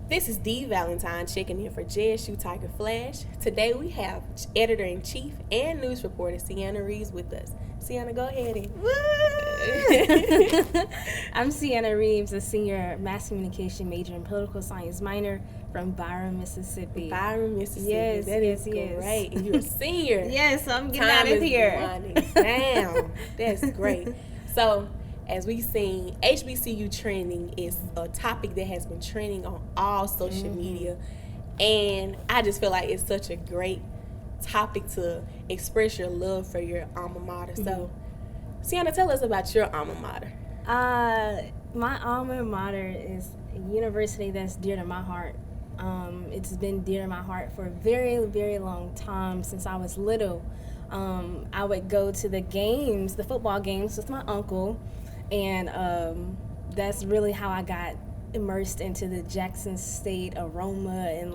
This is Dee Valentine checking in for Jsu Tiger Flash. Today we have editor-in-chief and news reporter Sienna Reeves with us. Sienna, go ahead and... I'm Sienna Reeves, a senior mass communication major and political science minor from Byron, Mississippi. Byron, Mississippi. Yes, that is yes. great. And you're a senior. Yes, I'm getting Time out of is here. winding down. That's great. So, as we've seen, HBCU trending is a topic that has been trending on all social media. And I just feel like it's such a great topic to express your love for your alma mater. So, Sienna, tell us about your alma mater. My alma mater is a university that's dear to my heart. It's been dear to my heart for a very, very long time since I was little. I would go to the games, the football games, with my uncle, and that's really how I got immersed into the Jackson State aroma and,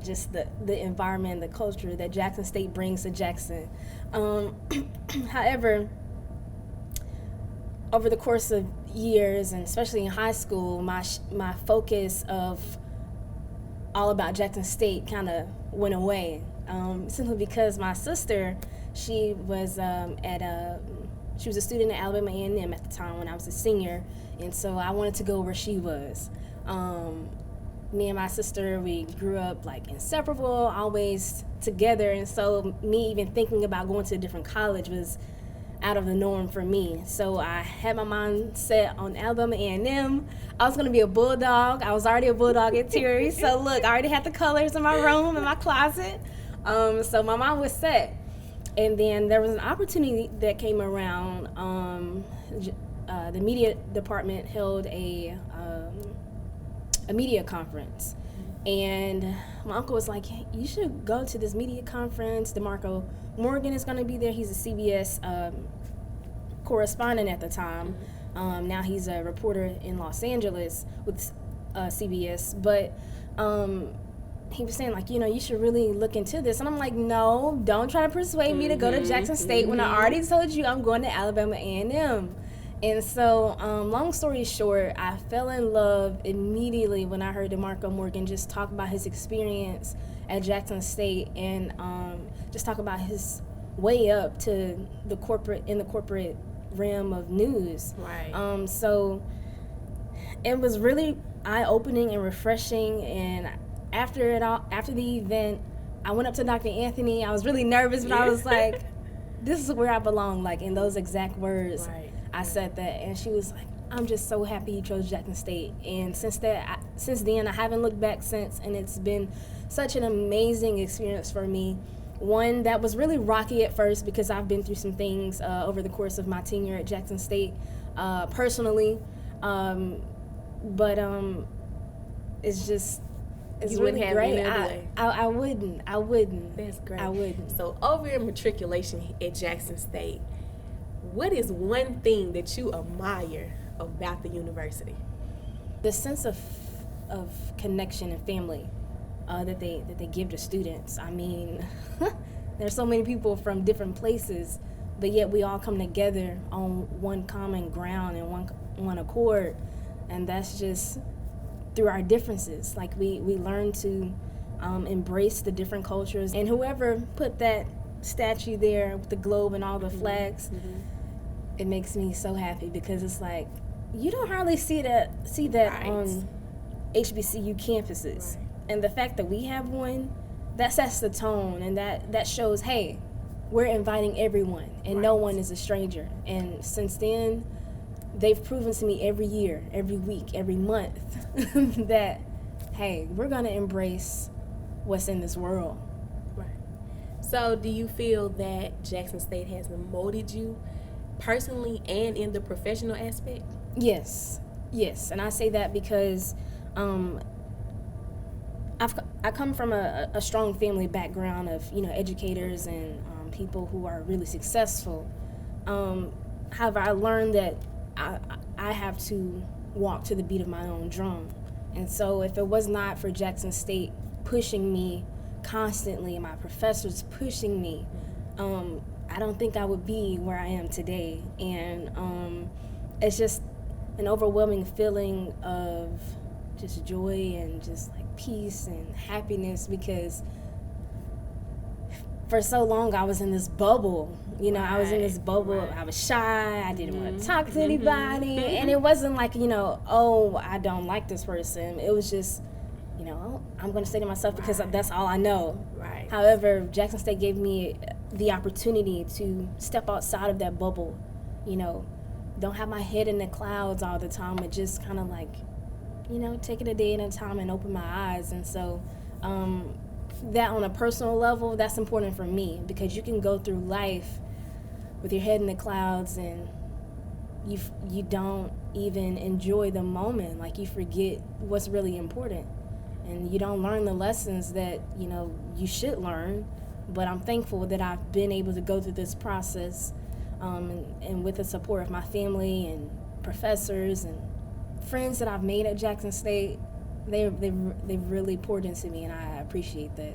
just the environment, the culture that Jackson State brings to Jackson. However, over the course of years, and especially in high school, my focus of all about Jackson State kind of went away, simply because my sister, she was she was a student at Alabama A&M at the time when I was a senior, and so I wanted to go where she was. Me and my sister, we grew up inseparable, always together, and so me even thinking about going to a different college was out of the norm for me. So I had my mind set on Alabama A&M. I was going to be a Bulldog. I was already a Bulldog at Terry. So look, I already had the colors in my room, in my closet. So my mind was set. And then there was an opportunity that came around. The media department held a media conference. And my uncle was like, hey, you should go to this media conference. DeMarco Morgan is going to be there. He's a CBS correspondent at the time. Now he's a reporter in Los Angeles with CBS. But he was saying, you should really look into this. And I'm like, no, don't try to persuade me to go to Jackson State when I already told you I'm going to Alabama A&M. And so, long story short, I fell in love immediately when I heard DeMarco Morgan just talk about his experience at Jackson State and just talk about his way up to the corporate realm of news. Right. So it was really eye-opening and refreshing. And after the event, I went up to Dr. Anthony. I was really nervous, but I was like, "This is where I belong." In those exact words. Right. I said that, and she was like, I'm just so happy you chose Jackson State. And since then, I haven't looked back since, and it's been such an amazing experience for me. One that was really rocky at first because I've been through some things over the course of my tenure at Jackson State personally. But it's really great. I wouldn't. That's great. I wouldn't. So over your matriculation at Jackson State, what is one thing that you admire about the university? The sense of connection and family that they give to students. I mean, there's so many people from different places, but yet we all come together on one common ground and one accord, and that's just through our differences. We learn to embrace the different cultures, and whoever put that statue there with the globe and all the flags, it makes me so happy because it's like you don't hardly see that Right. on HBCU campuses. Right. And the fact that we have one, that sets the tone, and that shows, hey, we're inviting everyone and Right. no one is a stranger. And since then, they've proven to me every year, every week, every month that, hey, we're going to embrace what's in this world. Right. So do you feel that Jackson State has molded you personally and in the professional aspect? Yes, and I say that because I come from a strong family background of educators and people who are really successful. However, I learned that I have to walk to the beat of my own drum, and so if it was not for Jackson State pushing me constantly and my professors pushing me, I don't think I would be where I am today. And it's just an overwhelming feeling of just joy and just like peace and happiness, because for so long I was in this bubble. You know, I was in this bubble. Right. I was shy. I didn't want to talk to anybody. And it wasn't like, you know, oh, I don't like this person. It was just, you know, oh, I'm going to stay to myself because that's all I know. Right. However, Jackson State gave me the opportunity to step outside of that bubble. You know, don't have my head in the clouds all the time, but just kind of like, you know, take it a day at a time and open my eyes. And so that on a personal level, that's important for me, because you can go through life with your head in the clouds and you don't even enjoy the moment. Like, you forget what's really important, and you don't learn the lessons that, you know, you should learn. But I'm thankful that I've been able to go through this process, and with the support of my family and professors and friends that I've made at Jackson State. They've really poured into me, and I appreciate that.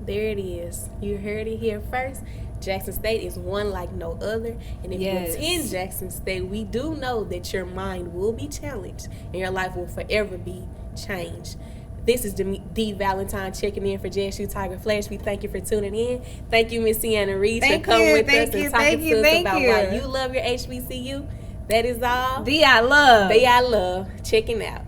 There it is. You heard it here first. Jackson State is one like no other. And if you attend Jackson State, we do know that your mind will be challenged and your life will forever be changed. This is D. Valentine checking in for Jsu Tiger Flash. We thank you for tuning in. Thank you, Miss Sienna Reed, for coming with us and talking to us about why you love your HBCU. That is all. I love. I love. Checking out.